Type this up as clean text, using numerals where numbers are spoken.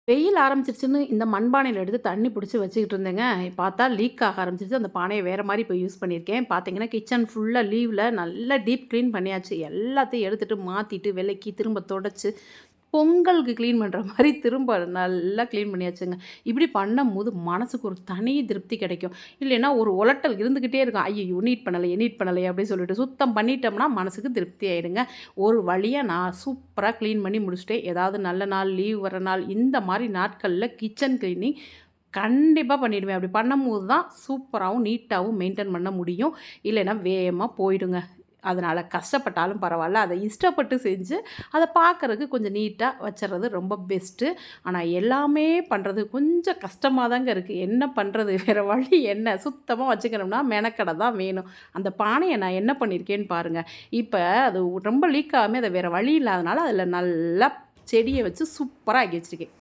வெயில் ஆரம்பிச்சிருச்சுன்னு இந்த மண்பானையில எடுத்து தண்ணி புடிச்சு வச்சுக்கிட்டு இருந்தேங்க. பார்த்தா லீக் ஆக ஆரம்பிச்சிருச்சு. அந்த பானைய வேற மாரி இப்ப யூஸ் பண்ணியிருக்கேன். பார்த்தீங்கன்னா, கிச்சன் ஃபுல்லா லீவ்ல நல்லா டீப் கிளீன் பண்ணியாச்சு. எல்லாத்தையும் எடுத்துட்டு மாத்திட்டு, வெலக்கி, திரும்ப தொடச்சு, பொங்கலுக்கு கிளீன் பண்ற மாரி திரும்ப நல்லா கிளீன் பண்ணியாச்சுங்க. இப்படி பண்ணும்போது மனசுக்கு ஒரு தனி திருப்தி கிடைக்கும். இல்லைன்னா ஒரு உலட்டல் இருந்துகிட்டே இருக்கும். "ஐயய்யோ! நீட் பண்ணலையே, நீட் பண்ணலையே" அப்படின்னு சொல்லிட்டு சுத்தம் பண்ணிட்டோம்னா மனசுக்கு திருப்தி ஆயிடுங்க. ஒரு வழியா நான் சூப்பரா கிளீன் பண்ணி முடிச்சுட்டேன். ஏதாவது நல்ல நாள், லீவ் வர நாள் இந்த மாரி நாட்கள்ல கிச்சன் கிளீனிங் கண்டிப்பா பண்ணிடுவேன். அப்படி பண்ணும்போது தான் சூப்பராவும், நீட்டாவும் மெயின்டெயின் பண்ண முடியும். இல்லைன்னா வேகமா போயிடுங்க. அதனால கஷ்டப்பட்டாலும் பரவால்ல. அத இஷ்டப்பட்டு செஞ்சு, அத பார்க்கறக்கு கொஞ்சம் நீட்டா வச்சுர்றது ரொம்ப பெஸ்ட்டு. ஆனா எல்லாமே பண்றது கொஞ்சம் கஷ்டமா தாங்க இருக்கு. என்ன பண்றது? வேற வழி என்ன? சுத்தமா வச்சுக்கணும்னா மெனக்கட தான் வேணும். அந்த பானைய நான் என்ன பண்ணியிருக்கேன்னு பாருங்க. இப்ப அது ரொம்ப லீக் ஆகாம அத வேற வழி இல்லாதனால, அதில நல்லா செடிய வச்சு சூப்பரா ஆக்கி வச்சிருக்கேன்.